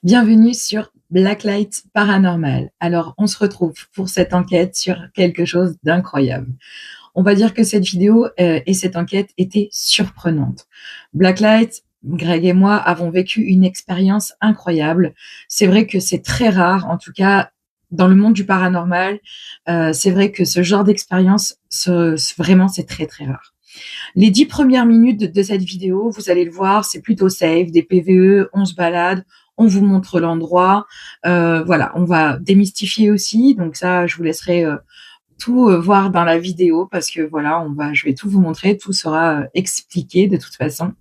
Bienvenue sur Blacklight Paranormal. Alors, on se retrouve pour cette enquête sur quelque chose d'incroyable. On va dire que cette vidéo et cette enquête étaient surprenantes. Blacklight, Greg et moi avons vécu une expérience incroyable. C'est vrai que c'est très rare, en tout cas dans le monde du paranormal. C'est vrai que ce genre d'expérience, vraiment, c'est très très rare. Les 10 premières minutes de cette vidéo, vous allez le voir, c'est plutôt safe, des PVE, on se balade, on vous montre l'endroit. Voilà, on va démystifier aussi. Donc ça, je vous laisserai tout voir dans la vidéo parce que voilà, je vais tout vous montrer, tout sera expliqué de toute façon.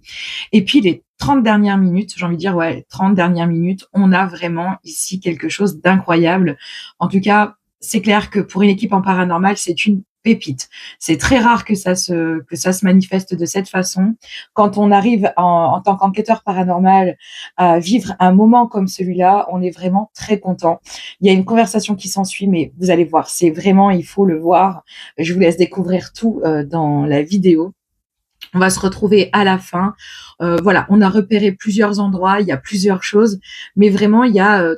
Et puis les 30 dernières minutes, j'ai envie de dire, ouais, 30 dernières minutes, on a vraiment ici quelque chose d'incroyable. En tout cas, c'est clair que pour une équipe en paranormal, c'est une pépite. C'est très rare que que ça se manifeste de cette façon. Quand on arrive en tant qu'enquêteur paranormal à vivre un moment comme celui-là, on est vraiment très content. Il y a une conversation qui s'ensuit, mais vous allez voir, c'est vraiment, il faut le voir. Je vous laisse découvrir tout dans la vidéo. On va se retrouver à la fin. Voilà, on a repéré plusieurs endroits, il y a plusieurs choses, mais vraiment, il y a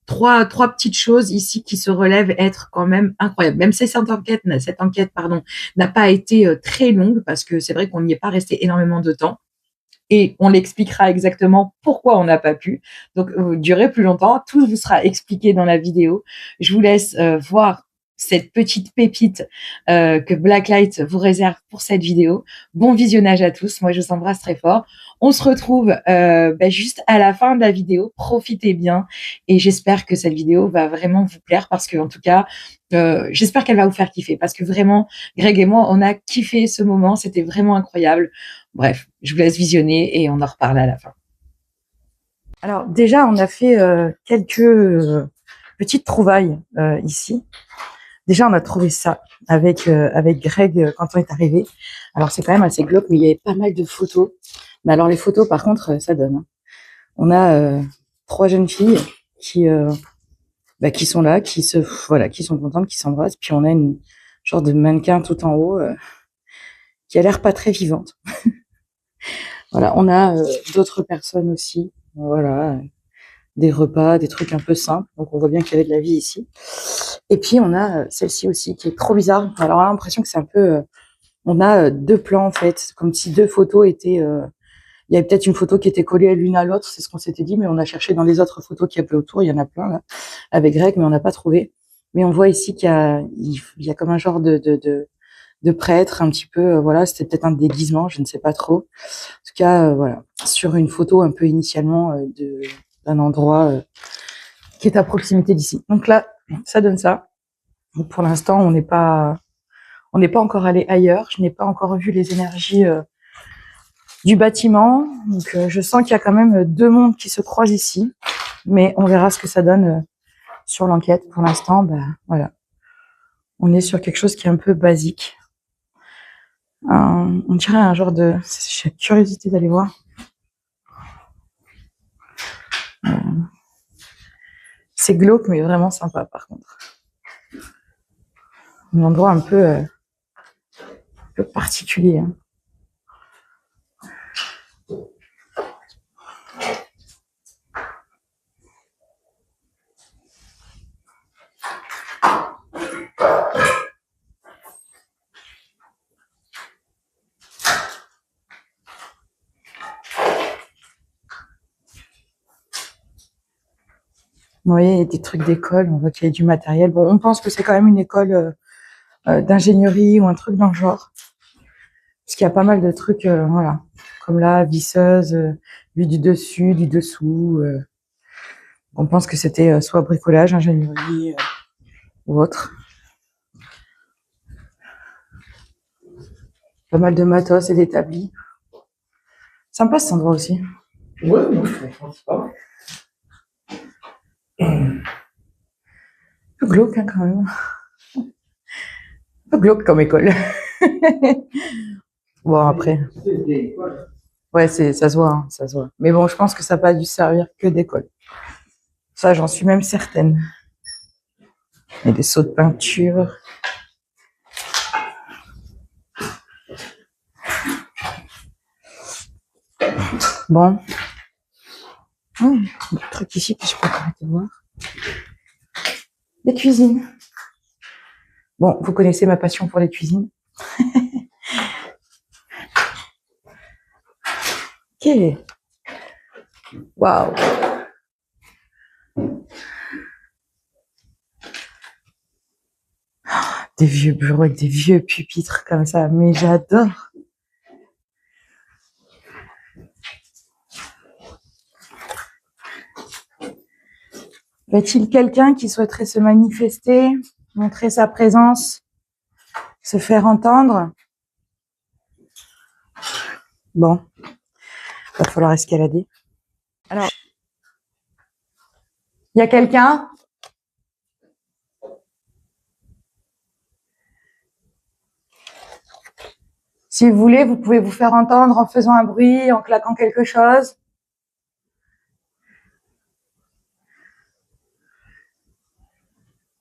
trois petites choses ici qui se relèvent être quand même incroyables. Même si cette enquête, pardon, n'a pas été très longue, parce que c'est vrai qu'on n'y est pas resté énormément de temps. Et on l'expliquera exactement pourquoi on n'a pas pu. Donc, durer plus longtemps. Tout vous sera expliqué dans la vidéo. Je vous laisse voir cette petite pépite que Blacklight vous réserve pour cette vidéo. Bon visionnage à tous. Moi, je vous embrasse très fort. On se retrouve juste à la fin de la vidéo. Profitez bien et j'espère que cette vidéo va vraiment vous plaire parce que, en tout cas, j'espère qu'elle va vous faire kiffer parce que vraiment, Greg et moi, on a kiffé ce moment. C'était vraiment incroyable. Bref, je vous laisse visionner et on en reparle à la fin. Alors déjà, on a fait quelques petites trouvailles ici. Déjà, on a trouvé ça avec Greg quand on est arrivé. Alors, c'est quand même assez glauque, mais il y avait pas mal de photos. Mais alors, les photos, par contre, ça donne. Hein. On a 3 jeunes filles qui sont là, qui sont contentes, qui s'embrassent. Puis on a une genre de mannequin tout en haut qui a l'air pas très vivante. Voilà, on a d'autres personnes aussi. Voilà, des repas, des trucs un peu simples. Donc, on voit bien qu'il y avait de la vie ici. Et puis, on a celle-ci aussi qui est trop bizarre. Alors, on a l'impression que c'est un peu... on a 2 plans, en fait, comme si 2 photos étaient... il y avait peut-être une photo qui était collée l'une à l'autre, c'est ce qu'on s'était dit, mais on a cherché dans les autres photos qu'il y avait autour. Il y en a plein, là, avec Greg, mais on n'a pas trouvé. Mais on voit ici il y a comme un genre de prêtre, un petit peu, voilà, c'était peut-être un déguisement, je ne sais pas trop. En tout cas, voilà, sur une photo un peu initialement d'un endroit qui est à proximité d'ici. Donc là, ça donne ça. Donc pour l'instant, on n'est pas encore allé ailleurs. Je n'ai pas encore vu les énergies du bâtiment. Donc je sens qu'il y a quand même 2 mondes qui se croisent ici, mais on verra ce que ça donne sur l'enquête. Pour l'instant, voilà, on est sur quelque chose qui est un peu basique. On dirait un genre de... J'ai curiosité d'aller voir. C'est glauque, mais vraiment sympa, par contre. Un endroit un peu particulier. Hein. Vous voyez, il y a des trucs d'école, on voit qu'il y a du matériel. Bon, on pense que c'est quand même une école d'ingénierie ou un truc dans le genre. Parce qu'il y a pas mal de trucs, voilà. Comme là, visseuse, vue du dessus, du dessous. On pense que c'était soit bricolage, ingénierie ou autre. Pas mal de matos et d'établis. Sympa cet endroit aussi. Ouais, moi je trouve c'est pas mal. Un peu glauque hein, quand même. Un peu glauque comme école. Bon après. Ouais, ça se voit, hein, ça se voit. Mais bon, je pense que ça n'a pas dû servir que d'école. Ça, j'en suis même certaine. Il y a des seaux de peinture. Bon. Oh, il y a un truc ici que je peux pas arrêter de voir. Des cuisines. Bon, vous connaissez ma passion pour les cuisines. Ok. Waouh. Des vieux bureaux avec des vieux pupitres comme ça, mais j'adore. Y a-t-il quelqu'un qui souhaiterait se manifester, montrer sa présence, se faire entendre? Bon, va falloir escalader. Alors, il y a quelqu'un? Si vous voulez, vous pouvez vous faire entendre en faisant un bruit, en claquant quelque chose.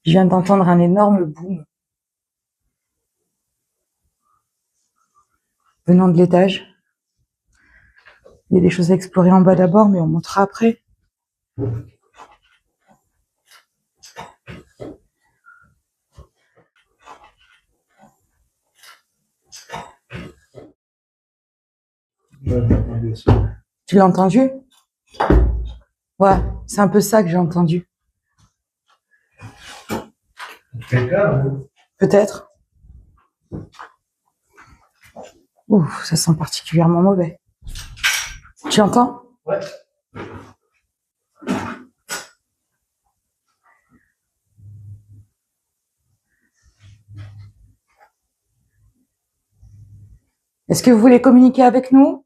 Je viens d'entendre un énorme boom venant de l'étage. Il y a des choses à explorer en bas d'abord, mais on montera après. Tu l'as entendu? Ouais, c'est un peu ça que j'ai entendu. Peut-être. Ouf, ça sent particulièrement mauvais. Tu entends? Ouais. Est-ce que vous voulez communiquer avec nous?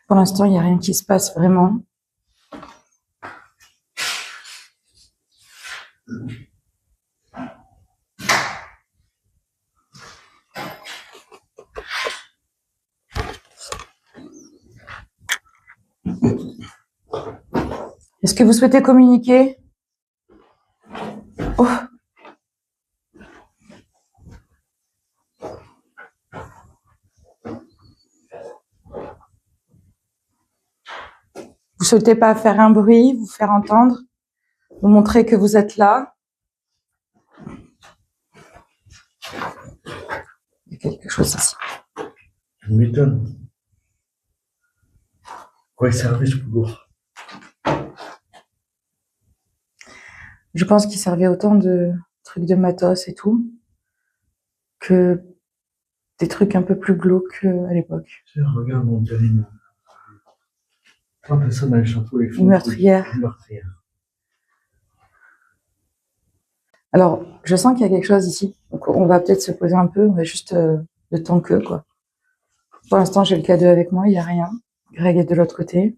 Pour l'instant, il n'y a rien qui se passe vraiment. Est-ce que vous souhaitez communiquer? Oh. Vous souhaitez pas faire un bruit, vous faire entendre, vous montrer que vous êtes là? Il y a quelque chose ici. Je m'étonne. Quoi il servait ce pouvoir? Je pense qu'il servait autant de trucs de matos et tout, que des trucs un peu plus glauques à l'époque. Tiens, regarde, on dirait une personne avec le chapeau et Une meurtrière. Une meurtrière. Alors, je sens qu'il y a quelque chose ici. Donc, on va peut-être se poser un peu, on va juste le temps que, quoi. Pour l'instant, j'ai le cadeau avec moi, il n'y a rien. Greg est de l'autre côté.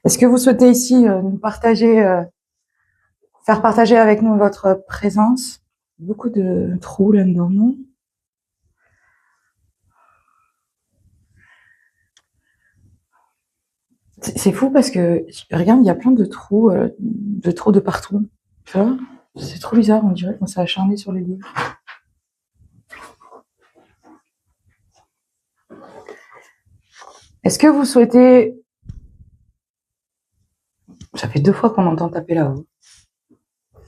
Est-ce que vous souhaitez ici nous partager, faire partager avec nous votre présence? Beaucoup de trous là-dedans, non? C'est fou parce que, regarde, il y a plein de trous de partout. Tu vois? C'est trop bizarre, on dirait qu'on s'est acharné sur les livres. Est-ce que vous souhaitez... Ça fait 2 fois qu'on entend taper là-haut.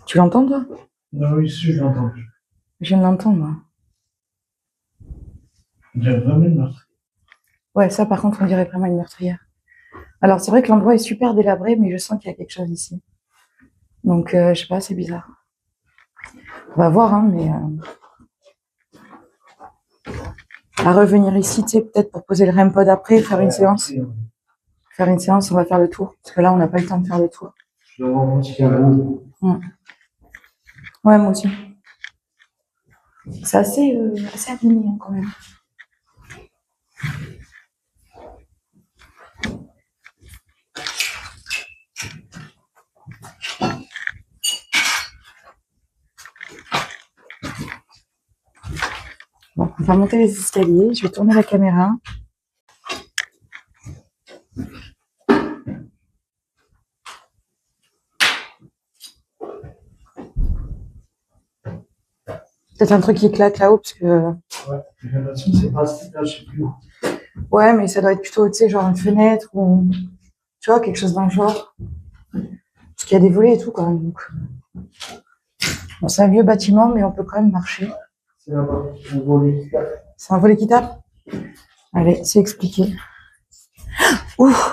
Tu l'entends, toi? Non, oui, si, je l'ai entendu. Je viens de l'entendre, moi. On dirait vraiment une meurtrière. Ouais, ça, par contre, on dirait vraiment une meurtrière. Alors, c'est vrai que l'endroit est super délabré, mais je sens qu'il y a quelque chose ici. Donc, je sais pas, c'est bizarre. On va voir, hein, mais... À revenir ici, tu sais, peut-être pour poser le REM-pod après, faire une séance. Faire une séance, on va faire le tour. Parce que là, on n'a pas eu le temps de faire le tour. Je dois voir un petit peu. Ouais, moi aussi. C'est assez abîmé, hein, quand même. On va monter les escaliers. Je vais tourner la caméra. Peut-être un truc qui claque là-haut parce que. Ouais, j'ai l'impression que c'est pas là, je sais plus où. Ouais, mais ça doit être plutôt, tu sais, genre une fenêtre ou. Tu vois, quelque chose dans le genre. Parce qu'il y a des volets et tout, quand même. Donc. Bon, c'est un vieux bâtiment, mais on peut quand même marcher. C'est là-bas, un volet qui tape. C'est un volet qui tape? Allez, c'est expliqué. Ouf!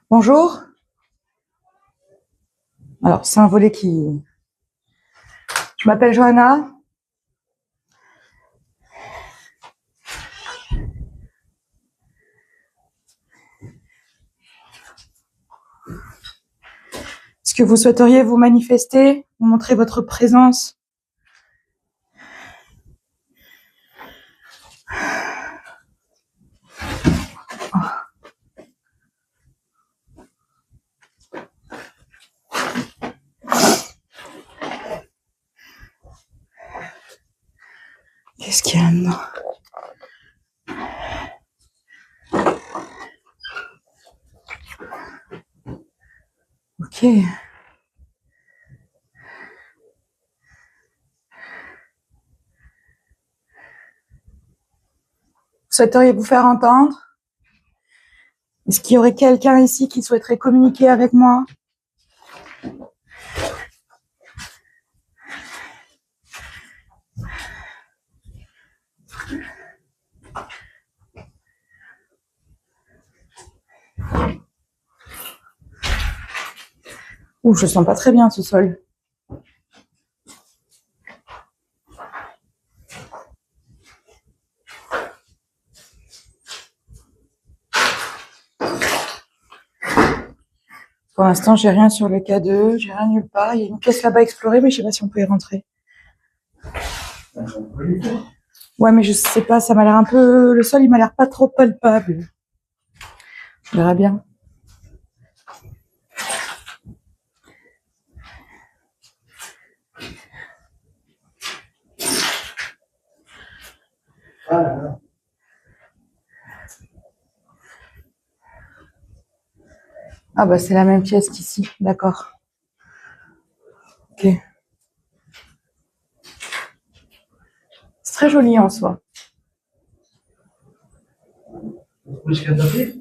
Bonjour. Alors, c'est un volet qui... Je m'appelle Johanna. Est-ce que vous souhaiteriez vous manifester, vous montrer votre présence? Qu'est-ce qu'il y a là-dedans? Ok. Souhaiteriez-vous faire entendre? Est-ce qu'il y aurait quelqu'un ici qui souhaiterait communiquer avec moi? Ouh, je sens pas très bien ce sol. Pour l'instant, j'ai rien sur le K2, j'ai rien nulle part. Il y a une pièce là-bas à explorer, mais je sais pas si on peut y rentrer. Ouais, mais je sais pas, ça m'a l'air un peu... Le sol, il m'a l'air pas trop palpable. On verra bien. Ah bah c'est la même pièce qu'ici, d'accord. Ok. C'est très joli en soi. Tu as trouvé ce qu'il a tapé?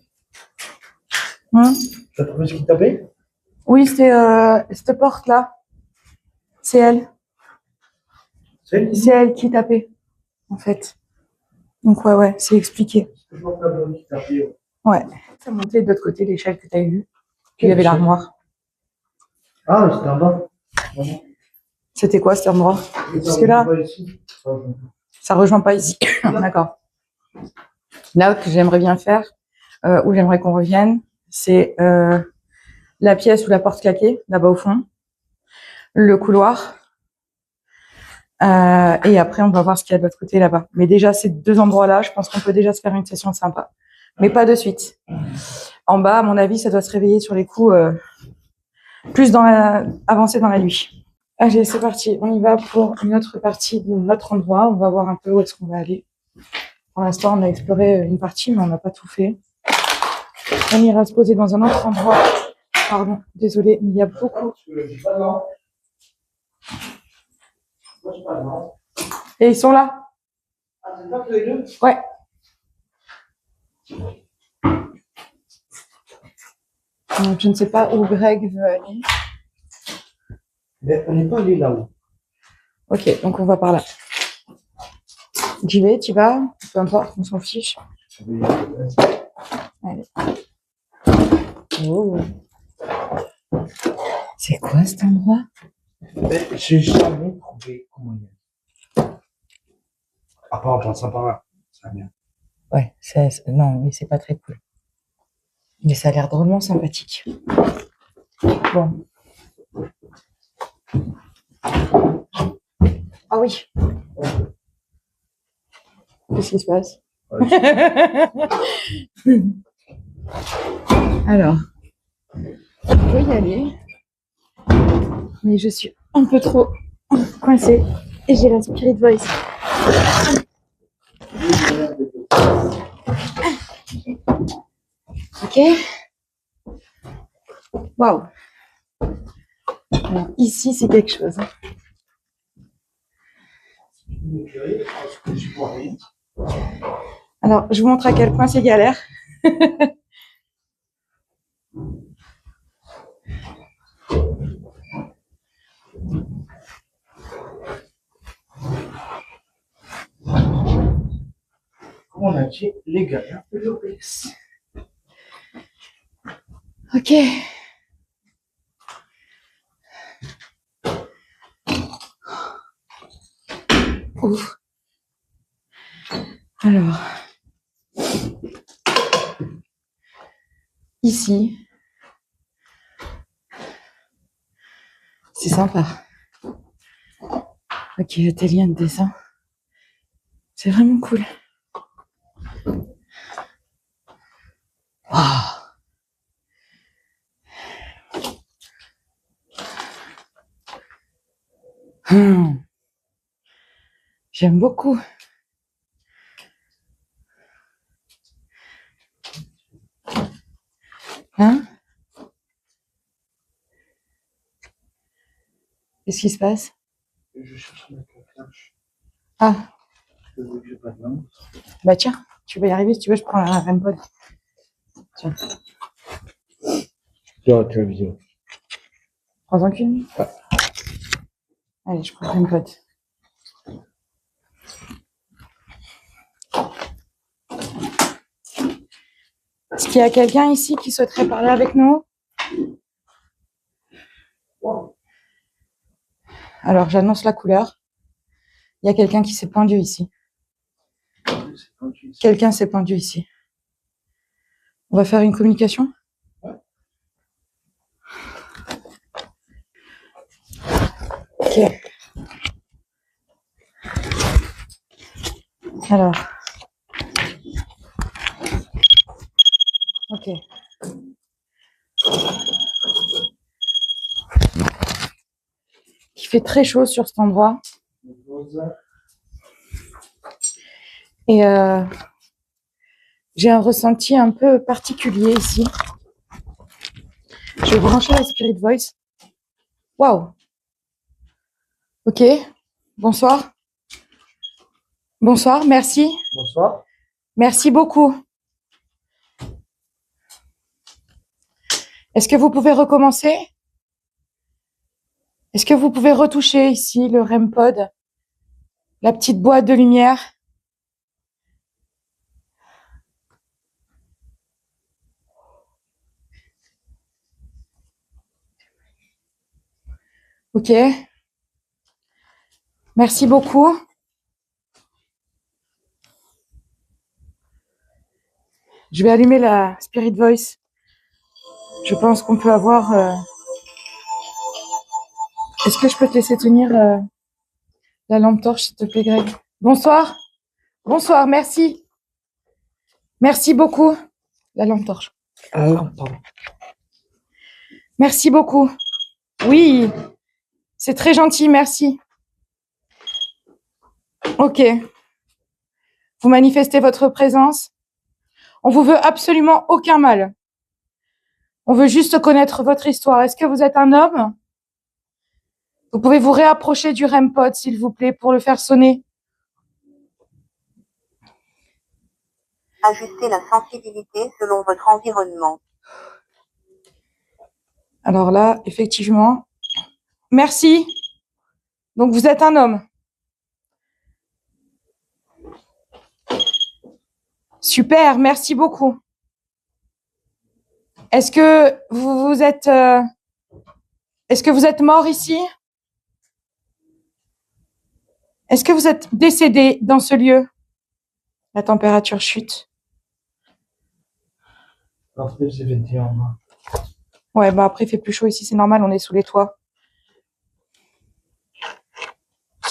Tu as trouvé ce qu'il tapait? Oui, c'est cette porte-là. C'est elle. C'est elle qui tapait, en fait. Donc ouais, c'est expliqué. C'est toujours la bonne qui tapait. Ouais. Ça montait de l'autre côté l'échelle que tu as vue. Puis il y avait l'armoire. Ah, c'était en bas. C'était quoi cet endroit? Parce que là, ça rejoint pas ici. D'accord. Là, que j'aimerais bien faire, où j'aimerais qu'on revienne, c'est la pièce où la porte claquée, là-bas au fond, le couloir, et après on va voir ce qu'il y a de l'autre côté là-bas. Mais déjà, ces deux endroits-là, je pense qu'on peut déjà se faire une session sympa. Mais pas de suite. En bas, à mon avis, ça doit se réveiller sur les coups plus avancé dans la nuit. Allez, c'est parti. On y va pour une autre partie de notre endroit. On va voir un peu où est-ce qu'on va aller. Pour l'instant, on a exploré une partie, mais on n'a pas tout fait. On ira se poser dans un autre endroit. Pardon, désolé, mais il y a beaucoup. Et ils sont là. Ah, c'est pas tous les deux? Ouais. Donc, je ne sais pas où Greg veut aller. Mais on n'est pas allé là-haut. Ok, donc on va par là. J'y vais, tu vas, peu importe, on s'en fiche. Allez. Oh. C'est quoi cet endroit? J'ai jamais trouvé comment y aller. À part en passant par là. Ça va bien. Ouais, non, mais c'est pas très cool. Mais ça a l'air drôlement sympathique. Bon. Ah oui. Qu'est-ce qui se passe? Alors, On peut y aller. Mais je suis un peu trop coincée. Et j'ai la Spirit Voice. Ok. Waouh. Alors, ici, c'est quelque chose. Alors, je vous montre à quel point c'est galère. Comment on a dit les galères de l'OBS. Ok. Ouf. Alors, ici, c'est sympa. Ok, atelier de dessin. C'est vraiment cool. Wow. J'aime beaucoup. Hein? Qu'est-ce qui se passe? Je cherche ma café. Ah, Je veux que j'ai pas de main. bah tiens, tu vas y arriver si tu veux, je prends un REMPod. Tiens, Sur la télévision. prends-en qu'une. Ouais. Allez, je prends le REMPod. Est-ce qu'il y a quelqu'un ici qui souhaiterait parler avec nous? Alors, j'annonce la couleur. Il y a quelqu'un qui s'est pendu ici. Quelqu'un s'est pendu ici. On va faire une communication? Ouais. Ok. Alors. Ok. Il fait très chaud sur cet endroit. Et j'ai un ressenti un peu particulier ici. Je vais brancher la Spirit Voice. Waouh. Ok. Bonsoir. Bonsoir, merci. Bonsoir. Merci beaucoup. Est-ce que vous pouvez recommencer? Est-ce que vous pouvez retoucher ici le REMPod? La petite boîte de lumière? Ok. Merci beaucoup. Je vais allumer la Spirit Voice. Je pense qu'on peut avoir... Est-ce que je peux te laisser tenir la lampe torche, s'il te plaît, Greg? Bonsoir. Bonsoir, merci. Merci beaucoup. La lampe torche. Pardon. Merci beaucoup. Oui, c'est très gentil, merci. Ok. Vous manifestez votre présence. On vous veut absolument aucun mal. On veut juste connaître votre histoire. Est-ce que vous êtes un homme? Vous pouvez vous réapprocher du REMPod, s'il vous plaît, pour le faire sonner. Ajustez la sensibilité selon votre environnement. Alors là, effectivement. Merci. Donc, vous êtes un homme. Super, merci beaucoup. Est-ce que vous êtes... Est-ce que vous êtes mort ici? Est-ce que vous êtes décédé dans ce lieu? La température chute. Après, c'est 21. Ouais, bah après, il fait plus chaud ici, c'est normal, on est sous les toits.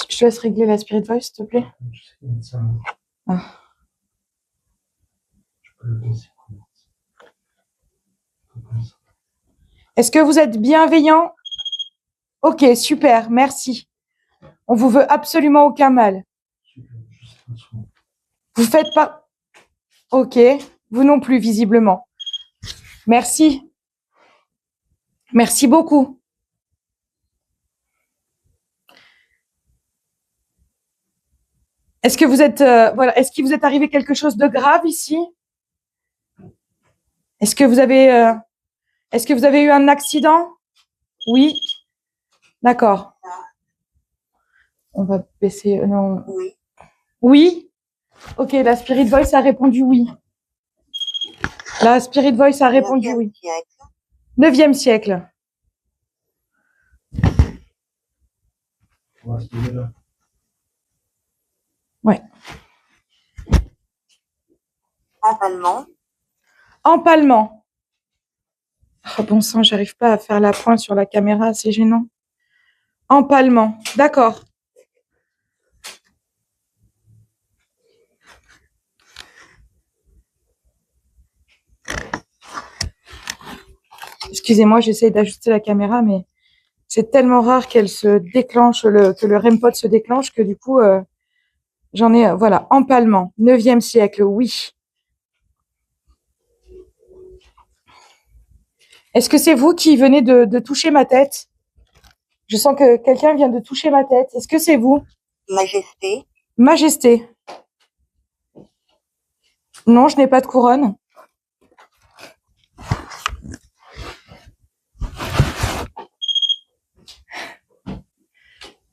Je te laisse régler la Spirit Voice, s'il te plaît. Je sais que ça. Ah. Je peux le laisser. Comme ça. Est-ce que vous êtes bienveillant? Ok, super, merci. On vous veut absolument aucun mal. Vous faites pas... Ok, vous non plus, visiblement. Merci. Merci beaucoup. Est-ce que vous êtes... voilà, est-ce qu'il vous est arrivé quelque chose de grave ici? Est-ce que vous avez eu un accident? Oui. D'accord. On va baisser... non. Oui. Oui. Ok, la Spirit Voice a répondu oui. La Spirit Voice a répondu 9e oui. siècle. 9e siècle. On va se trouver là. Ouais. Empalement. Empalement. Oh, bon sang, j'arrive pas à faire la pointe sur la caméra, c'est gênant. Empalement. D'accord. Excusez-moi, j'essaie d'ajuster la caméra, mais c'est tellement rare qu'elle se déclenche, que le REM pod se déclenche, que du coup, j'en ai, voilà, empalement, 9e siècle, oui. Est-ce que c'est vous qui venez de toucher ma tête? Je sens que quelqu'un vient de toucher ma tête. Est-ce que c'est vous? Majesté. Majesté. Non, je n'ai pas de couronne.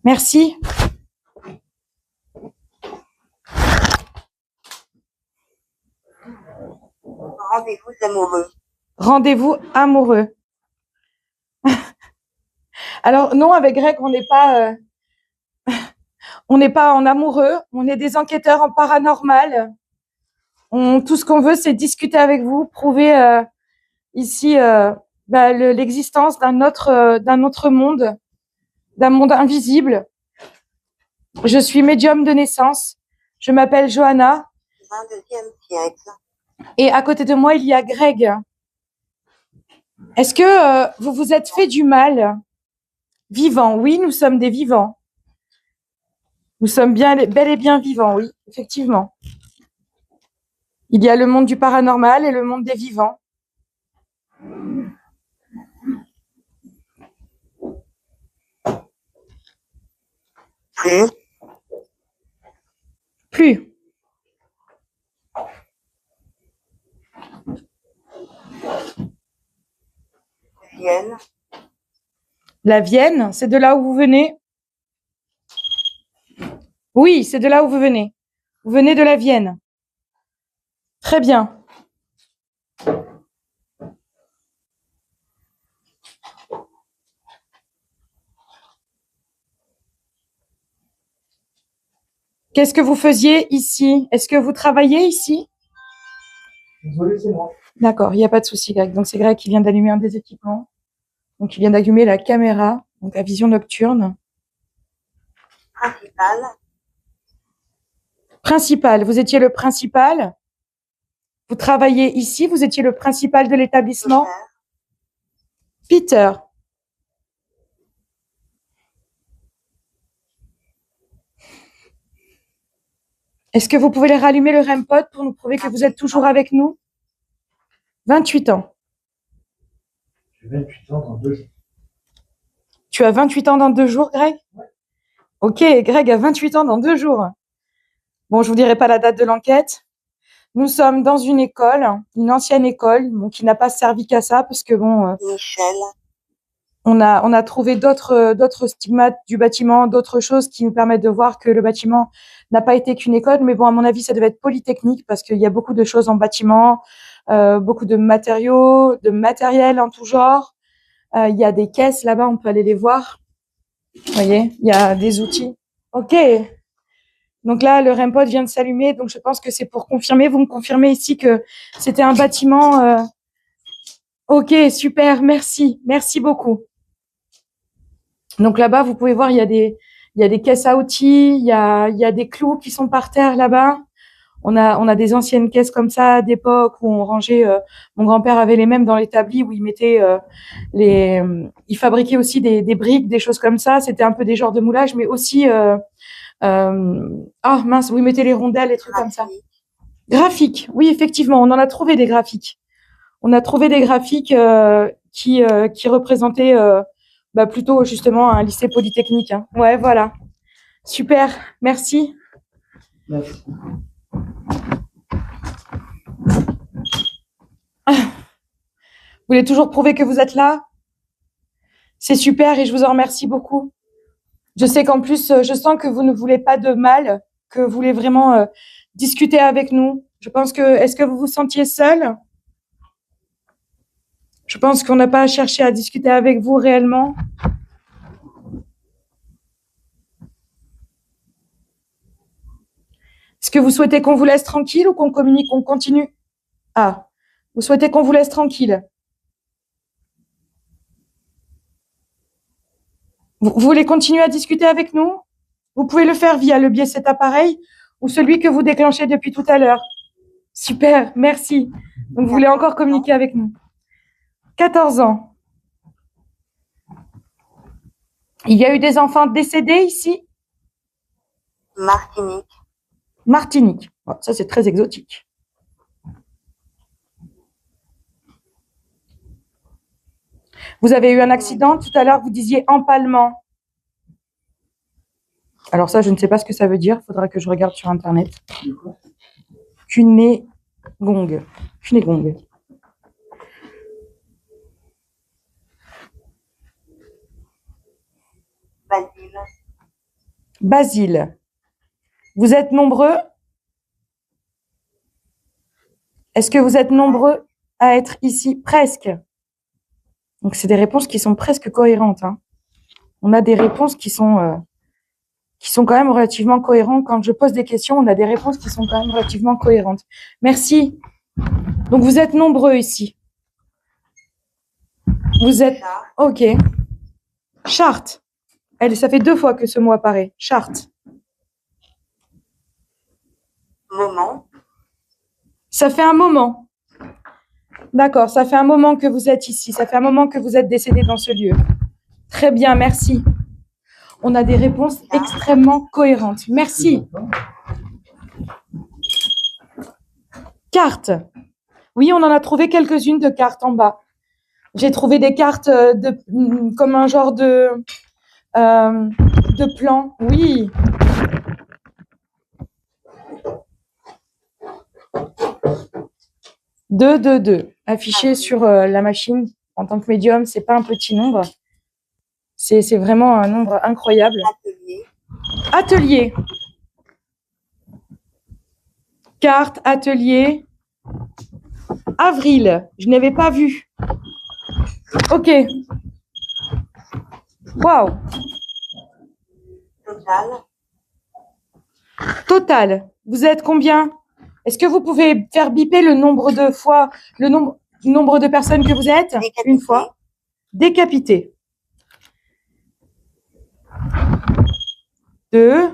Merci. Rendez-vous amoureux. Rendez-vous amoureux. Alors non, avec Greg, on n'est pas en amoureux. On est des enquêteurs en paranormal. Tout ce qu'on veut, c'est discuter avec vous, prouver ici l'existence d'un autre monde, d'un monde invisible. Je suis médium de naissance. Je m'appelle Johanna. 22e siècle. Et à côté de moi, il y a Greg. Est-ce que vous vous êtes fait du mal? Vivant, oui, nous sommes des vivants. Nous sommes bel et bien vivants, oui, effectivement. Il y a le monde du paranormal et le monde des vivants. Plus. Plus. Vienne. La Vienne, c'est de là où vous venez? Oui, c'est de là où vous venez. Vous venez de la Vienne. Très bien. Qu'est-ce que vous faisiez ici? Est-ce que vous travaillez ici? Désolé, c'est moi. D'accord, il n'y a pas de souci, Greg. Donc, c'est Greg qui vient d'allumer un des équipements. Donc, il vient d'allumer la caméra, donc la vision nocturne. Principal. Principal, vous étiez le principal. Vous travaillez ici, vous étiez le principal de l'établissement. Peter. Est-ce que vous pouvez les rallumer le REM pod pour nous prouver que vous êtes toujours avec nous? 28 ans. J'ai 28 ans dans 2 jours. Tu as 28 ans dans 2 jours, Greg? Ouais. Ok, Greg a 28 ans dans 2 jours. Bon, je vous dirai pas la date de l'enquête. Nous sommes dans une école, une ancienne école, bon, qui n'a pas servi qu'à ça, parce que bon, Michel. on a trouvé d'autres stigmates du bâtiment, d'autres choses qui nous permettent de voir que le bâtiment n'a pas été qu'une école. Mais bon, à mon avis, ça devait être polytechnique, parce qu'il y a beaucoup de choses en bâtiment, beaucoup de matériaux, de matériel en tout genre. Il y a des caisses là-bas, on peut aller les voir. Vous voyez, il y a des outils. Ok. Donc là, le REM pod vient de s'allumer, donc je pense que c'est pour confirmer. Vous me confirmez ici que c'était un bâtiment. Ok, super, merci beaucoup. Donc là-bas, vous pouvez voir, il y a des caisses à outils, il y a des clous qui sont par terre là-bas. On a des anciennes caisses comme ça d'époque où on rangeait. Mon grand-père avait les mêmes dans l'établi où il mettait il fabriquait aussi des briques, des choses comme ça. C'était un peu des genres de moulage, mais aussi ah mince, où il mettait les rondelles, les trucs comme ça. Graphiques, oui, effectivement, on en a trouvé des graphiques. On a trouvé des graphiques qui représentaient plutôt justement un lycée polytechnique. Hein. Ouais, voilà. Super, merci. Merci. Vous voulez toujours prouver que vous êtes là? C'est super et je vous en remercie beaucoup. Je sais qu'en plus, je sens que vous ne voulez pas de mal, que vous voulez vraiment discuter avec nous. Je pense que, est-ce que vous vous sentiez seul? Je pense qu'on n'a pas à chercher à discuter avec vous réellement. Est-ce que vous souhaitez qu'on vous laisse tranquille ou qu'on communique, qu'on continue? Ah, vous souhaitez qu'on vous laisse tranquille? Vous voulez continuer à discuter avec nous? Vous pouvez le faire via le biais de cet appareil ou celui que vous déclenchez depuis tout à l'heure. Super, merci. Donc, vous voulez encore communiquer avec nous? 14 ans. Il y a eu des enfants décédés ici? Martinique. Martinique. Bon, ça, c'est très exotique. Vous avez eu un accident tout à l'heure, vous disiez empalement. Alors ça, je ne sais pas ce que ça veut dire. Il faudra que je regarde sur Internet. Cunégong. Cunégong. Basile. Basile. Vous êtes nombreux? Est-ce que vous êtes nombreux à être ici? Presque. Donc, c'est des réponses qui sont presque cohérentes. Hein. On a des réponses qui sont quand même relativement cohérentes. Quand je pose des questions, on a des réponses qui sont quand même relativement cohérentes. Merci. Donc, vous êtes nombreux ici. Vous êtes... OK. Charte. Ça fait 2 fois que ce mot apparaît. Charte. Moment. Ça fait un moment. D'accord, ça fait un moment que vous êtes ici. Ça fait un moment que vous êtes décédé dans ce lieu. Très bien, merci. On a des réponses extrêmement cohérentes. Merci. Cartes. Oui, on en a trouvé quelques-unes de cartes en bas. J'ai trouvé des cartes comme un genre de plan. Oui. Deux. Affiché sur la machine en tant que médium, c'est pas un petit nombre. C'est vraiment un nombre incroyable. Atelier. Carte, atelier. Avril. Je n'avais pas vu. OK. Waouh. Total. Vous êtes combien? Est-ce que vous pouvez faire biper le nombre de fois, le nombre de personnes que vous êtes? Décapité. Une fois. Décapité. 2,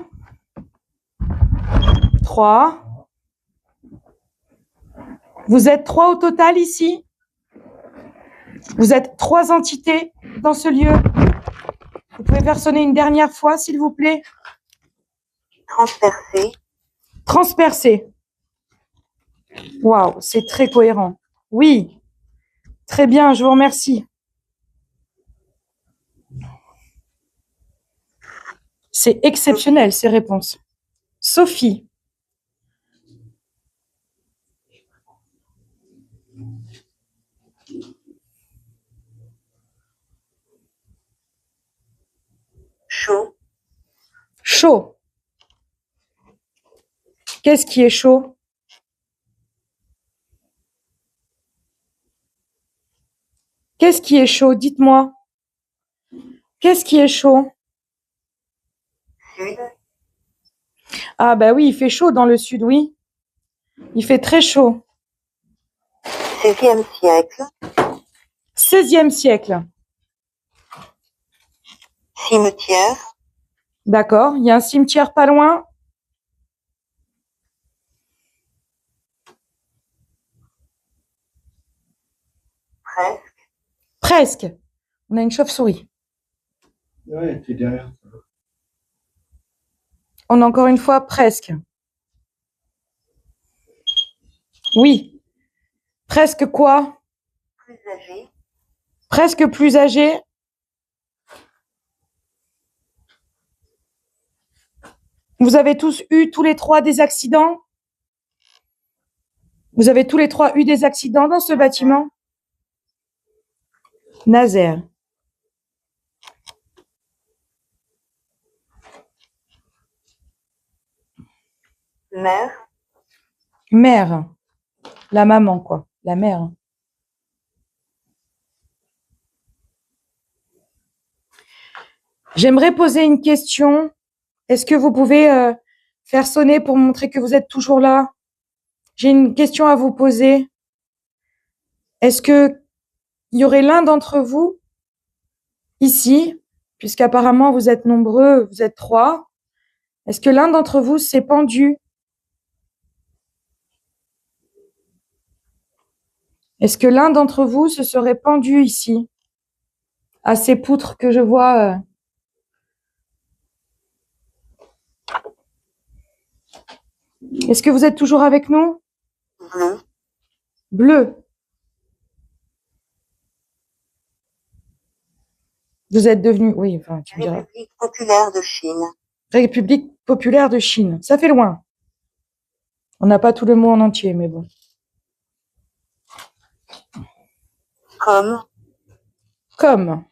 3. Vous êtes 3 au total ici? Vous êtes 3 entités dans ce lieu? Vous pouvez faire sonner une dernière fois, s'il vous plaît? Transpercé. Transpercé. Waouh, c'est très cohérent. Oui, très bien, je vous remercie. C'est exceptionnel, ces réponses. Sophie. Chaud. Chaud. Qu'est-ce qui est chaud? Qu'est-ce qui est chaud? Dites-moi. Qu'est-ce qui est chaud? Sud. Ah bah oui, il fait chaud dans le sud, oui. Il fait très chaud. 16e siècle. 16e siècle. Cimetière. D'accord. Il y a un cimetière pas loin. presque, Presque. On a une chauve-souris. Ouais, t'es derrière. On a encore une fois presque. Oui. Presque quoi? plus âgé, Presque plus âgé. Vous avez tous eu, tous les trois, des accidents? Vous avez tous les trois eu des accidents dans ce bâtiment? Nazaire. mère, Mère. La maman, quoi. La mère. J'aimerais poser une question. Est-ce que vous pouvez faire sonner pour montrer que vous êtes toujours là? J'ai une question à vous poser. Est-ce que il y aurait l'un d'entre vous ici, puisqu'apparemment vous êtes nombreux, vous êtes trois, est-ce que l'un d'entre vous s'est pendu? Est-ce que l'un d'entre vous se serait pendu ici, à ces poutres que je vois Est-ce que vous êtes toujours avec nous? bleu, Bleu. Vous êtes devenu, oui, enfin, tu me diras. République populaire de Chine, République populaire de Chine. Ça fait loin. On n'a pas tout le mot en entier, mais bon. comme, Comme.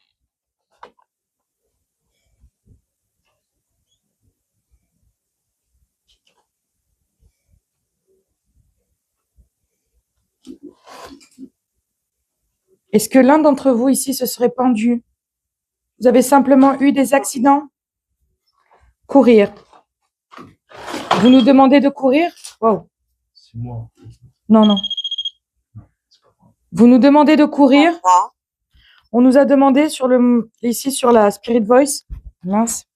Est-ce que l'un d'entre vous ici se serait pendu? Vous avez simplement eu des accidents? Courir. Vous nous demandez de courir? Wow. C'est moi. Non, non. C'est pas moi. Vous nous demandez de courir? endroit, On nous a demandé ici sur la Spirit Voice. Mince.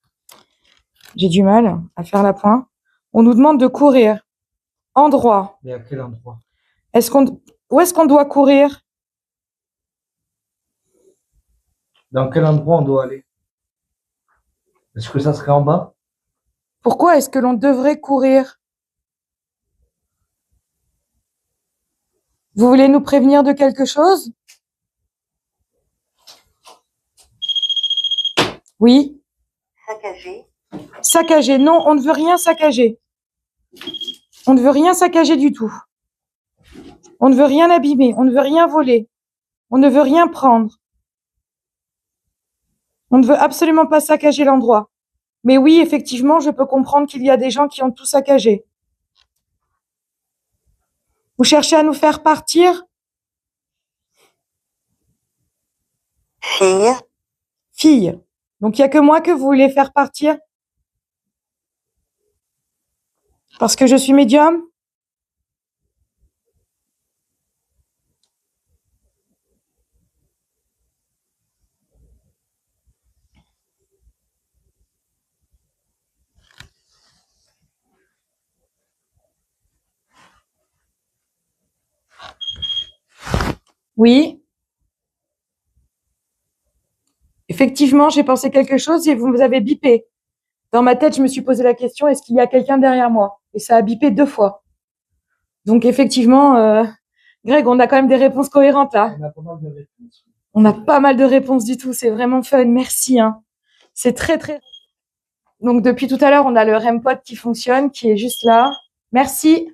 J'ai du mal à faire la pointe. On nous demande de courir. Endroit. Mais à quel endroit? Où est-ce qu'on doit courir? Dans quel endroit on doit aller? Est-ce que ça serait en bas? Pourquoi est-ce que l'on devrait courir? Vous voulez nous prévenir de quelque chose? Oui. saccagé, Saccager. Non, on ne veut rien saccager. On ne veut rien saccager du tout. On ne veut rien abîmer. On ne veut rien voler. On ne veut rien prendre. On ne veut absolument pas saccager l'endroit. Mais oui, effectivement, je peux comprendre qu'il y a des gens qui ont tout saccagé. Vous cherchez à nous faire partir? fille, Fille. Donc, il n'y a que moi que vous voulez faire partir? Parce que je suis médium? Oui. Effectivement, j'ai pensé quelque chose et vous avez bipé. Dans ma tête, je me suis posé la question, est-ce qu'il y a quelqu'un derrière moi? Et ça a bipé 2 fois. Donc, effectivement, Greg, on a quand même des réponses cohérentes là. On a pas mal de réponses. On a pas mal de réponses du tout. C'est vraiment fun. Merci. Hein. C'est très, très... Donc, depuis tout à l'heure, on a le REM-pod qui fonctionne, qui est juste là. Merci.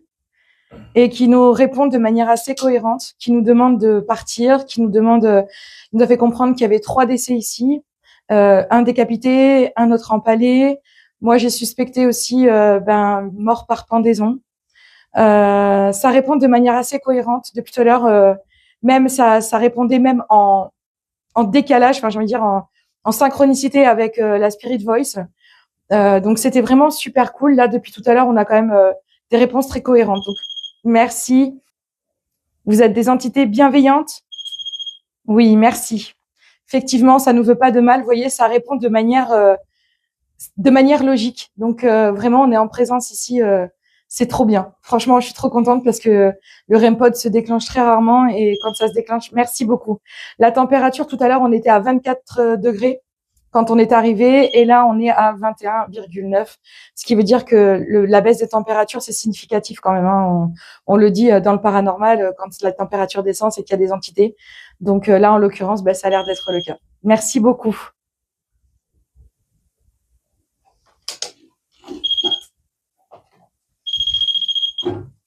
Et qui nous répond de manière assez cohérente, qui nous demande de partir, qui nous nous a fait comprendre qu'il y avait 3 décès ici, un décapité, un autre empalé. Moi, j'ai suspecté aussi mort par pendaison. Ça répond de manière assez cohérente depuis tout à l'heure. Même ça répondait même en décalage, enfin j'ai envie de dire en synchronicité avec la Spirit Voice. Donc c'était vraiment super cool. Là depuis tout à l'heure, on a quand même des réponses très cohérentes. Donc merci. Vous êtes des entités bienveillantes. Oui, merci. Effectivement, ça nous veut pas de mal. Vous voyez, ça répond de manière logique. Donc vraiment, on est en présence ici C'est trop bien. Franchement, je suis trop contente parce que le REM pod se déclenche très rarement et quand ça se déclenche, merci beaucoup. La température, tout à l'heure, on était à 24 degrés quand on est arrivé et là, on est à 21,9, ce qui veut dire que la baisse des températures, c'est significatif quand même, hein. On le dit dans le paranormal, quand la température descend, c'est qu'il y a des entités. Donc là, en l'occurrence, ça a l'air d'être le cas. Merci beaucoup.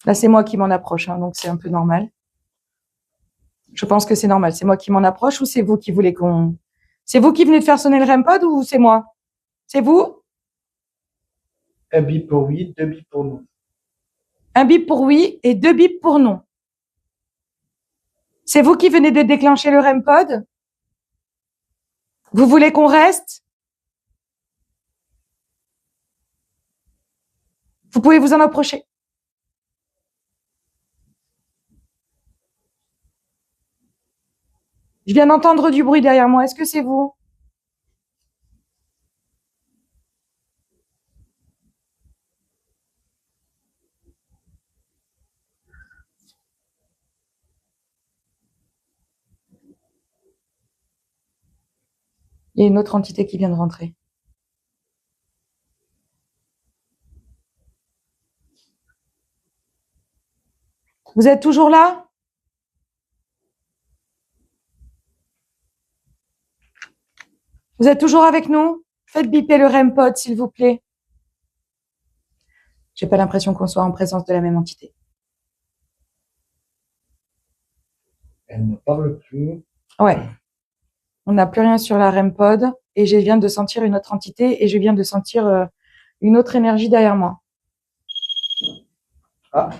Là, c'est moi qui m'en approche, hein, donc c'est un peu normal. Je pense que c'est normal. C'est moi qui m'en approche ou c'est vous qui voulez qu'on... C'est vous qui venez de faire sonner le REM pod ou c'est moi? C'est vous? Un bip pour oui, deux bips pour non. Un bip pour oui et 2 bips pour non. C'est vous qui venez de déclencher le REM pod? Vous voulez qu'on reste? Vous pouvez vous en approcher. Je viens d'entendre du bruit derrière moi. Est-ce que c'est vous? Il y a une autre entité qui vient de rentrer. Vous êtes toujours là? Vous êtes toujours avec nous? Faites biper le REM pod, s'il vous plaît. J'ai pas l'impression qu'on soit en présence de la même entité. Elle ne parle plus. Ouais. On n'a plus rien sur la REM pod et je viens de sentir une autre entité et je viens de sentir une autre énergie derrière moi. Ah.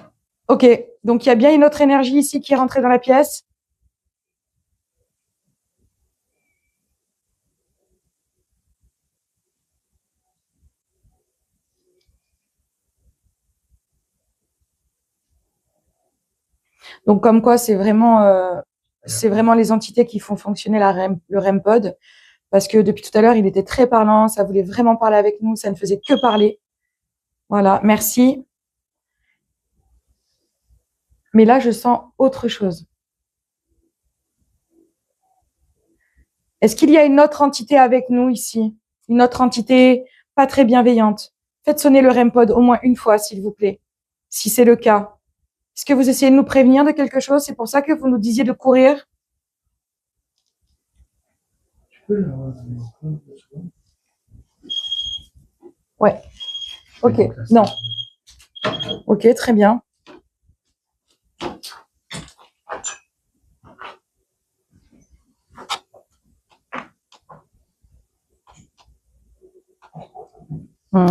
Ok, donc il y a bien une autre énergie ici qui est rentrée dans la pièce. Donc comme quoi c'est vraiment les entités qui font fonctionner le REM pod parce que depuis tout à l'heure il était très parlant, ça voulait vraiment parler avec nous, ça ne faisait que parler. Voilà, merci. Mais là je sens autre chose. Est-ce qu'il y a une autre entité avec nous ici? Une autre entité pas très bienveillante? Faites sonner le REM pod au moins une fois, s'il vous plaît, si c'est le cas. Est-ce que vous essayez de nous prévenir de quelque chose? C'est pour ça que vous nous disiez de courir? Ouais. Ok. Non. Ok, très bien.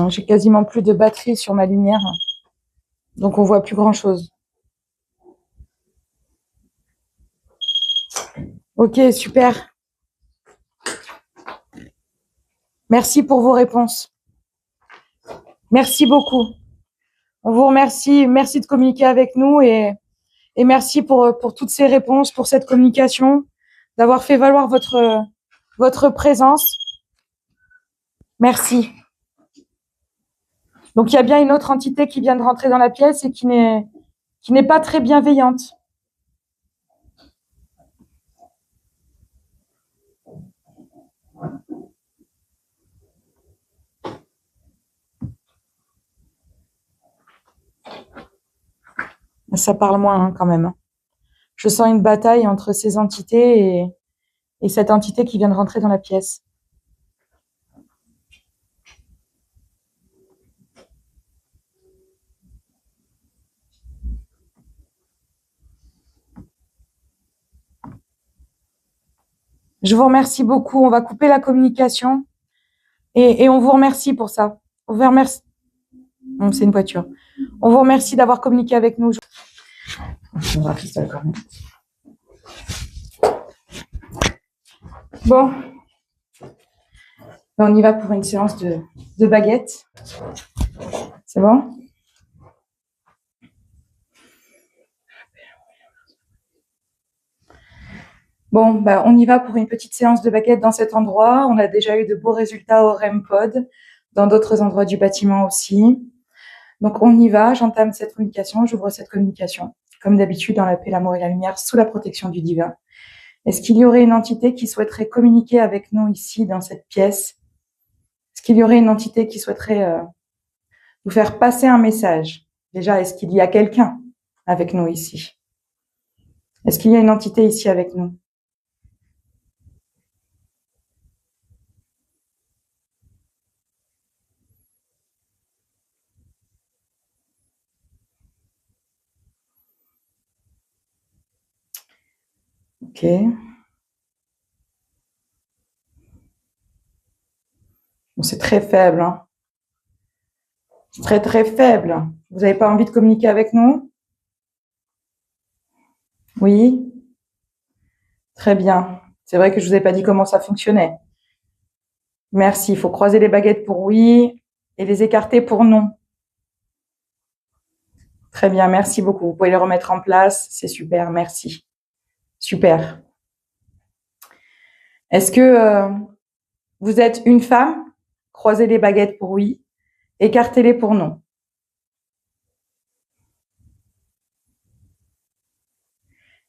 J'ai quasiment plus de batterie sur ma lumière, donc on voit plus grand-chose. Ok, super. Merci pour vos réponses. Merci beaucoup. On vous remercie. Merci de communiquer avec nous et merci pour toutes ces réponses, pour cette communication, d'avoir fait valoir votre présence. Merci. Donc, il y a bien une autre entité qui vient de rentrer dans la pièce et qui n'est pas très bienveillante. Ça parle moins hein, quand même. Je sens une bataille entre ces entités et cette entité qui vient de rentrer dans la pièce. Je vous remercie beaucoup. On va couper la communication et on vous remercie pour ça. On vous remercie. Bon, c'est une voiture. On vous remercie d'avoir communiqué avec nous. Bon. On y va pour une séance de baguettes. C'est bon? Bon, on y va pour une petite séance de baguettes dans cet endroit. On a déjà eu de beaux résultats au REM pod, dans d'autres endroits du bâtiment aussi. Donc, on y va. J'entame cette communication. J'ouvre cette communication. Comme d'habitude, dans la paix, l'amour et la lumière, sous la protection du divin. Est-ce qu'il y aurait une entité qui souhaiterait communiquer avec nous ici, dans cette pièce? Est-ce qu'il y aurait une entité qui souhaiterait nous faire passer un message? Déjà, est-ce qu'il y a quelqu'un avec nous ici? Est-ce qu'il y a une entité ici avec nous? Ok. Bon, c'est très faible, hein. C'est très, très faible. Vous n'avez pas envie de communiquer avec nous? Oui? Très bien. C'est vrai que je vous ai pas dit comment ça fonctionnait. Merci. Il faut croiser les baguettes pour oui et les écarter pour non. Très bien. Merci beaucoup. Vous pouvez les remettre en place. C'est super. Merci. Super. Est-ce que vous êtes une femme? Croisez les baguettes pour oui. Écartez-les pour non.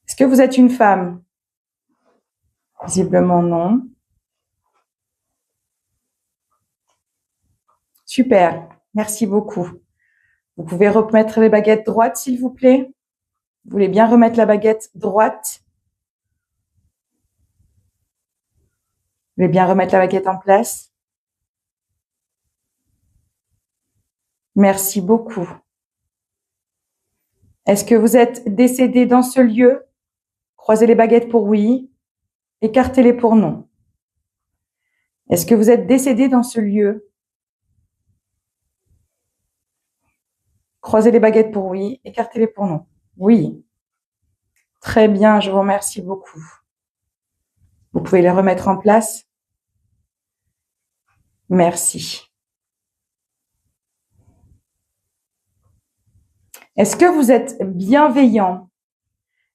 Est-ce que vous êtes une femme? Visiblement non. Super. Merci beaucoup. Vous pouvez remettre les baguettes droites, s'il vous plaît. Vous voulez bien remettre la baguette droite? Vous voulez bien remettre la baguette en place? Merci beaucoup. Est-ce que vous êtes décédé dans ce lieu? Croisez les baguettes pour oui. Écartez-les pour non. Est-ce que vous êtes décédé dans ce lieu? Croisez les baguettes pour oui. Écartez-les pour non. Oui. Très bien, je vous remercie beaucoup. Vous pouvez les remettre en place? Merci. Est-ce que vous êtes bienveillant?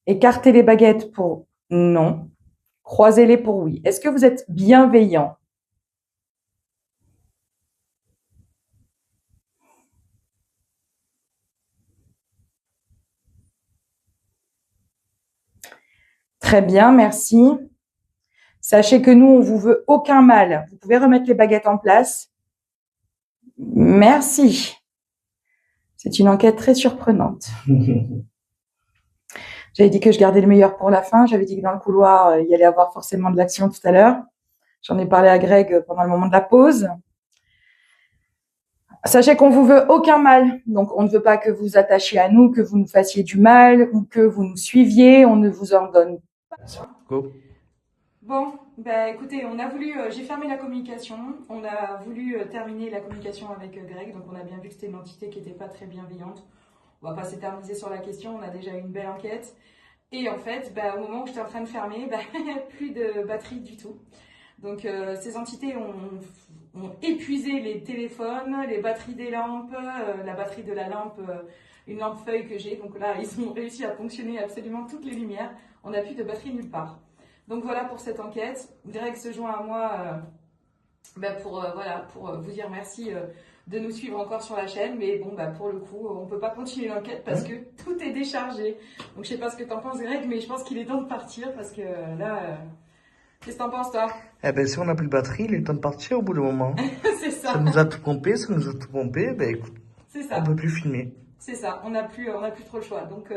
Écartez les baguettes pour non. Croisez-les pour oui. Est-ce que vous êtes bienveillant? Très bien, merci. Sachez que nous, on vous veut aucun mal. Vous pouvez remettre les baguettes en place. Merci. C'est une enquête très surprenante. J'avais dit que je gardais le meilleur pour la fin. J'avais dit que dans le couloir, il y allait avoir forcément de l'action tout à l'heure. J'en ai parlé à Greg pendant le moment de la pause. Sachez qu'on vous veut aucun mal. Donc, on ne veut pas que vous vous attachiez à nous, que vous nous fassiez du mal ou que vous nous suiviez. On ne vous en donne pas. Go. Bon, bah écoutez, on a voulu, j'ai fermé la communication, on a voulu terminer la communication avec Greg, donc on a bien vu que c'était une entité qui n'était pas très bienveillante. On va pas s'éterniser sur la question, on a déjà eu une belle enquête. Et en fait, bah, au moment où j'étais en train de fermer, bah, plus de batterie du tout. Donc ces entités ont épuisé les téléphones, les batteries des lampes, la batterie de la lampe, une lampe feuille que j'ai. Donc là, ils ont réussi à fonctionner absolument toutes les lumières. On n'a plus de batterie nulle part. Donc voilà pour cette enquête. Greg se joint à moi pour vous dire merci de nous suivre encore sur la chaîne. Mais bon, pour le coup, on peut pas continuer l'enquête parce que tout est déchargé. Donc je sais pas ce que t'en penses, Greg, mais je pense qu'il est temps de partir parce que là, qu'est-ce que t'en penses, toi? Eh ben, si on n'a plus de batterie, il est temps de partir au bout d'un moment. C'est ça. Ça nous a tout pompé, ben écoute, C'est ça. on peut plus filmer. C'est ça. On n'a plus trop le choix. Donc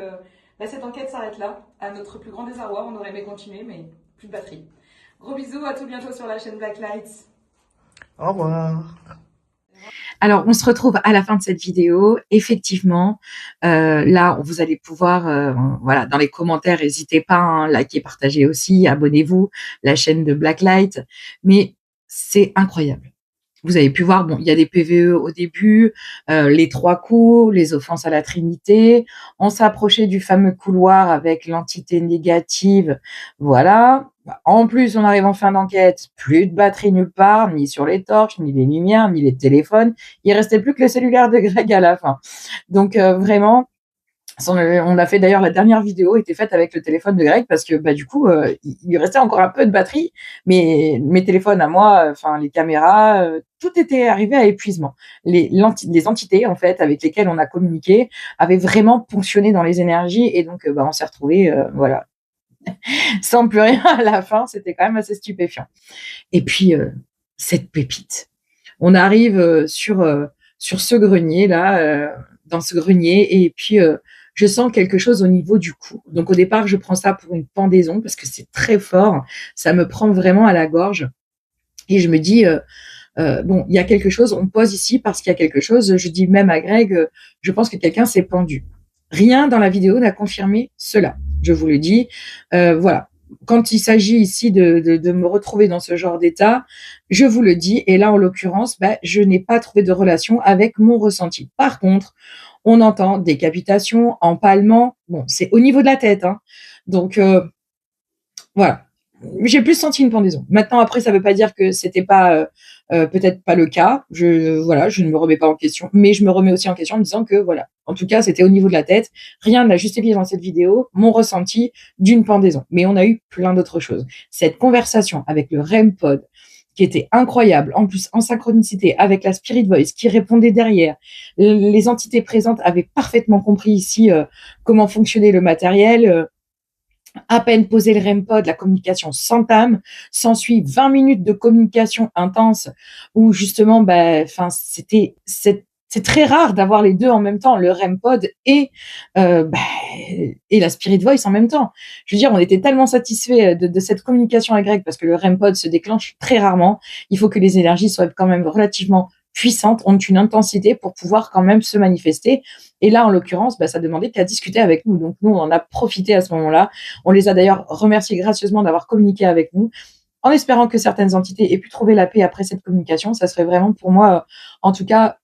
cette enquête s'arrête là. À notre plus grand désarroi, on aurait aimé continuer, mais plus de batterie. Gros bisous, à tout bientôt sur la chaîne Blacklights. Au revoir. Alors, on se retrouve à la fin de cette vidéo. Effectivement, là, vous allez pouvoir, voilà, dans les commentaires, n'hésitez pas, hein, likez, partagez aussi, abonnez-vous, la chaîne de Blacklight. Mais c'est incroyable. Vous avez pu voir, bon, il y a des PVE au début, les 3 coups, les offenses à la Trinité. On s'approchait du fameux couloir avec l'entité négative. Voilà. En plus, on arrive en fin d'enquête, plus de batterie nulle part, ni sur les torches, ni les lumières, ni les téléphones. Il restait plus que le cellulaire de Greg à la fin. Donc vraiment, On a fait d'ailleurs la dernière vidéo était faite avec le téléphone de Greg parce que du coup il lui restait encore un peu de batterie, mais mes téléphones à moi, enfin les caméras, tout était arrivé à épuisement. Les entités en fait avec lesquelles on a communiqué avaient vraiment ponctionné dans les énergies et donc on s'est retrouvés voilà sans plus rien à la fin. C'était quand même assez stupéfiant. Et puis cette pépite. On arrive sur ce grenier là, dans ce grenier et puis je sens quelque chose au niveau du cou. Donc au départ, je prends ça pour une pendaison parce que c'est très fort. Ça me prend vraiment à la gorge. Et je me dis, bon, il y a quelque chose, on pose ici parce qu'il y a quelque chose. Je dis même à Greg, je pense que quelqu'un s'est pendu. Rien dans la vidéo n'a confirmé cela. Je vous le dis. Voilà. Quand il s'agit ici de me retrouver dans ce genre d'état, je vous le dis. Et là, en l'occurrence, je n'ai pas trouvé de relation avec mon ressenti. Par contre, on entend décapitation, empalement. Bon, c'est au niveau de la tête. Hein. Donc, voilà. J'ai plus senti une pendaison. Maintenant, après, ça veut pas dire que c'était pas peut-être pas le cas. Je ne me remets pas en question, mais je me remets aussi en question en me disant que voilà. En tout cas, c'était au niveau de la tête. Rien n'a justifié dans cette vidéo mon ressenti d'une pendaison. Mais on a eu plein d'autres choses. Cette conversation avec le REM-pod qui était incroyable, en plus en synchronicité avec la Spirit Voice qui répondait derrière. Les entités présentes avaient parfaitement compris ici comment fonctionnait le matériel. À peine posé le REM-pod, la communication s'entame, s'ensuit 20 minutes de communication intense où justement, c'est très rare d'avoir les deux en même temps, le REM-pod et la Spirit Voice en même temps. Je veux dire, on était tellement satisfaits de cette communication avec Greg parce que le REM-pod se déclenche très rarement. Il faut que les énergies soient quand même relativement puissantes, ont une intensité pour pouvoir quand même se manifester. Et là, en l'occurrence, ça demandait qu'à discuter avec nous. Donc, nous, on en a profité à ce moment-là. On les a d'ailleurs remerciés gracieusement d'avoir communiqué avec nous, en espérant que certaines entités aient pu trouver la paix après cette communication. Ça serait vraiment pour moi, en tout cas,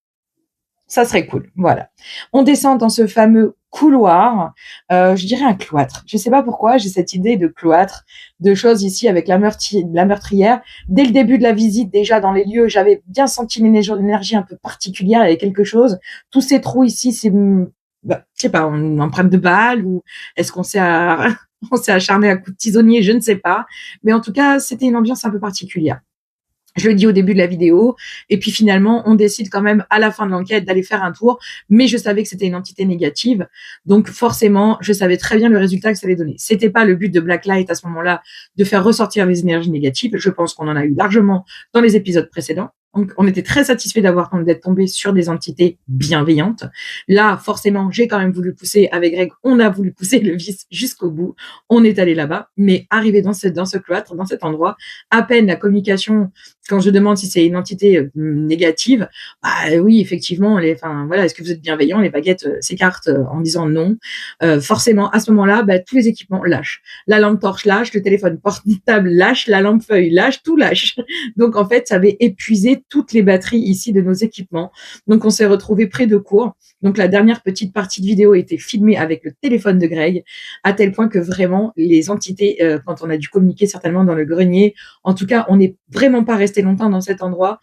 ça serait cool. Voilà. On descend dans ce fameux couloir, je dirais un cloître. Je sais pas pourquoi, j'ai cette idée de cloître, de choses ici avec la meurtrière. Dès le début de la visite, déjà dans les lieux, j'avais bien senti une énergie un peu particulière, il y avait quelque chose. Tous ces trous ici, c'est, je sais pas, une empreinte de balle ou est-ce qu'on s'est on s'est acharné à coups de tisonnier, je ne sais pas. Mais en tout cas, c'était une ambiance un peu particulière. Je le dis au début de la vidéo. Et puis finalement, on décide quand même à la fin de l'enquête d'aller faire un tour. Mais je savais que c'était une entité négative. Donc forcément, je savais très bien le résultat que ça allait donner. C'était pas le but de Blacklight à ce moment-là de faire ressortir les énergies négatives. Je pense qu'on en a eu largement dans les épisodes précédents. Donc, on était très satisfait d'être tombé sur des entités bienveillantes. Là, forcément, j'ai quand même voulu pousser avec Greg. On a voulu pousser le vice jusqu'au bout. On est allé là-bas. Mais arrivé dans ce cloître, dans cet endroit, à peine la communication, quand je demande si c'est une entité négative, oui, effectivement, est-ce que vous êtes bienveillant? Les baguettes s'écartent en disant non. Forcément, à ce moment-là, tous les équipements lâchent. La lampe torche lâche, le téléphone portable lâche, la lampe feuille lâche, tout lâche. Donc, en fait, ça avait épuisé toutes les batteries ici de nos équipements. Donc, on s'est retrouvé près de cours. Donc, la dernière petite partie de vidéo était filmée avec le téléphone de Greg, à tel point que vraiment, les entités, quand on a dû communiquer certainement dans le grenier, en tout cas, on n'est vraiment pas resté longtemps dans cet endroit.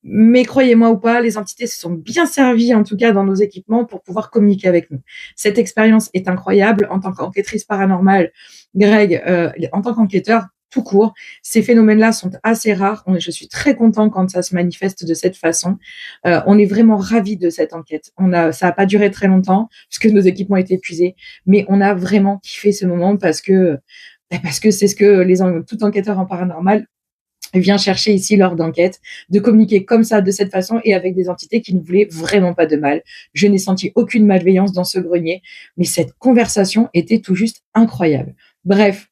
Mais croyez-moi ou pas, les entités se sont bien servies, en tout cas dans nos équipements, pour pouvoir communiquer avec nous. Cette expérience est incroyable. En tant qu'enquêtrice paranormale, Greg, en tant qu'enquêteur, tout court, ces phénomènes-là sont assez rares. Je suis très content quand ça se manifeste de cette façon. On est vraiment ravis de cette enquête. Ça a pas duré très longtemps puisque nos équipements étaient épuisés, mais on a vraiment kiffé ce moment parce que c'est ce que tout enquêteur en paranormal vient chercher ici lors d'enquête, de communiquer comme ça, de cette façon, et avec des entités qui ne voulaient vraiment pas de mal. Je n'ai senti aucune malveillance dans ce grenier, mais cette conversation était tout juste incroyable. Bref,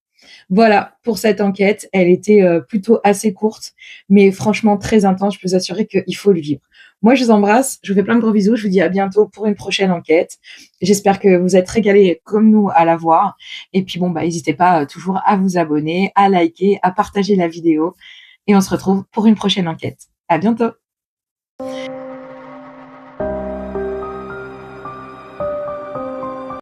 voilà pour cette enquête. Elle était plutôt assez courte, mais franchement très intense. Je peux vous assurer qu'il faut le vivre. Moi, je vous embrasse. Je vous fais plein de gros bisous. Je vous dis à bientôt pour une prochaine enquête. J'espère que vous êtes régalés comme nous à la voir. Et puis n'hésitez pas toujours à vous abonner, à liker, à partager la vidéo. Et on se retrouve pour une prochaine enquête. À bientôt.